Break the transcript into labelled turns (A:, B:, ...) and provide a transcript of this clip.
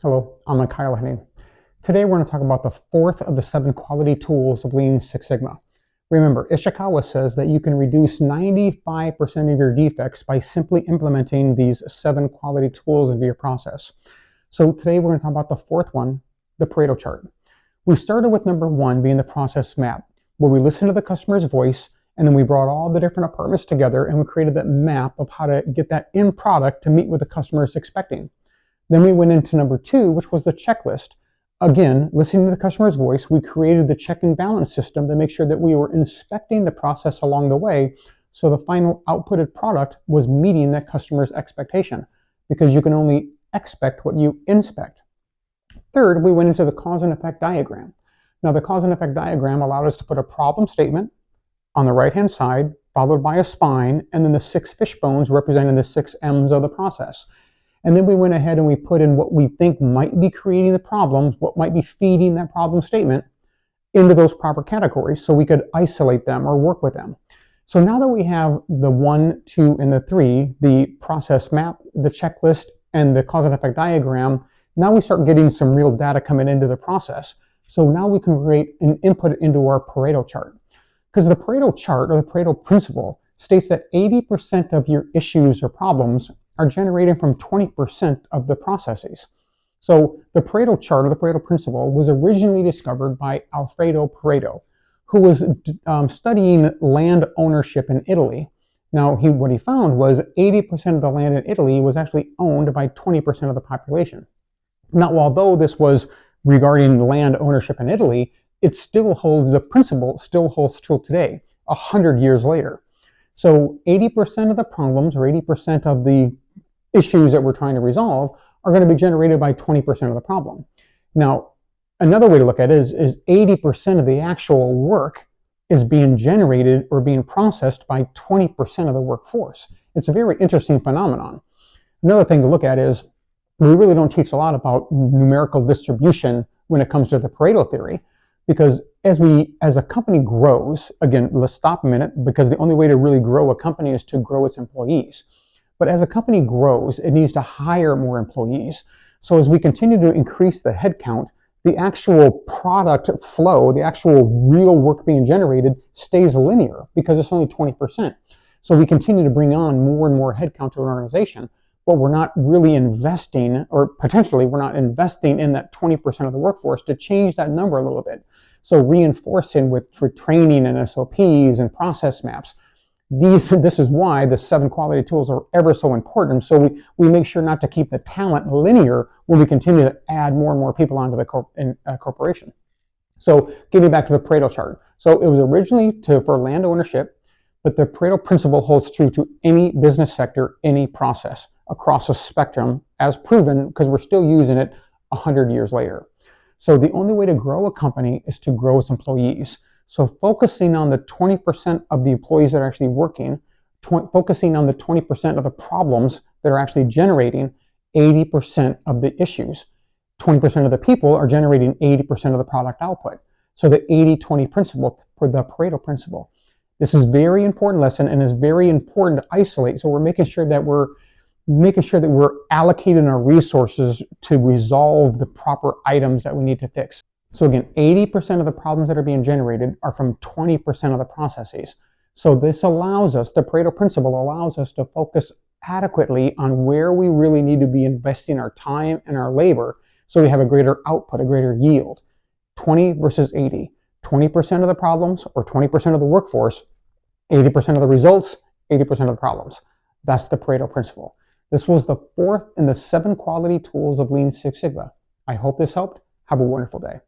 A: Hello, I'm Mikhail Henning. Today we're going to talk about the fourth of the 7 quality tools of Lean Six Sigma. Remember, Ishikawa says that you can reduce 95% of your defects by simply implementing these 7 quality tools into your process. So today we're going to talk about the fourth one, the Pareto Chart. We started with number 1 being the process map, where we listened to the customer's voice and then we brought all the different departments together and we created that map of how to get that end product to meet what the customer is expecting. Then we went into number 2, which was the checklist. Again, listening to the customer's voice, we created the check and balance system to make sure that we were inspecting the process along the way so the final outputted product was meeting that customer's expectation, because you can only expect what you inspect. Third, we went into the cause and effect diagram. Now, the cause and effect diagram allowed us to put a problem statement on the right-hand side, followed by a spine, and then the 6 fish bones representing the 6 M's of the process. And then we went ahead and we put in what we think might be creating the problems, what might be feeding that problem statement into those proper categories so we could isolate them or work with them. So now that we have the 1, 2, and the 3, the process map, the checklist, and the cause and effect diagram, now we start getting some real data coming into the process. So now we can create an input into our Pareto chart. Because the Pareto chart, or the Pareto principle, states that 80% of your issues or problems are generated from 20% of the processes. So the Pareto chart, or the Pareto principle, was originally discovered by Alfredo Pareto, who was studying land ownership in Italy. Now, what he found was 80% of the land in Italy was actually owned by 20% of the population. Now, although this was regarding land ownership in Italy, the principle still holds true today, 100 years later. So 80% of the problems, or 80% of the issues that we're trying to resolve, are going to be generated by 20% of the problem. Now, another way to look at it is 80% of the actual work is being generated or being processed by 20% of the workforce. It's a very interesting phenomenon. Another thing to look at is we really don't teach a lot about numerical distribution when it comes to the Pareto theory, because as a company grows, again, let's stop a minute, because the only way to really grow a company is to grow its employees. But as a company grows, it needs to hire more employees. So as we continue to increase the headcount, the actual product flow, the actual real work being generated, stays linear because it's only 20%. So we continue to bring on more and more headcount to an organization, but we're not really investing, or potentially we're not investing in that 20% of the workforce to change that number a little bit. So reinforcing for training and SOPs and process maps. This is why the 7 quality tools are ever so important. So we make sure not to keep the talent linear when we continue to add more and more people onto the corporation. So getting back to the Pareto chart. So it was originally for land ownership, but the Pareto principle holds true to any business sector, any process across a spectrum, as proven, because we're still using it 100 years later. So the only way to grow a company is to grow its employees. So focusing on the 20% of the employees that are actually working, focusing on the 20% of the problems that are actually generating 80% of the issues. 20% of the people are generating 80% of the product output. So the 80-20 principle, for the Pareto principle. This is a very important lesson and is very important to isolate. So we're making sure that we're allocating our resources to resolve the proper items that we need to fix. So again, 80% of the problems that are being generated are from 20% of the processes. So this allows us, the Pareto principle allows us to focus adequately on where we really need to be investing our time and our labor so we have a greater output, a greater yield. 20 versus 80. 20% of the problems, or 20% of the workforce, 80% of the results, 80% of the problems. That's the Pareto principle. This was the fourth in the 7 quality tools of Lean Six Sigma. I hope this helped. Have a wonderful day.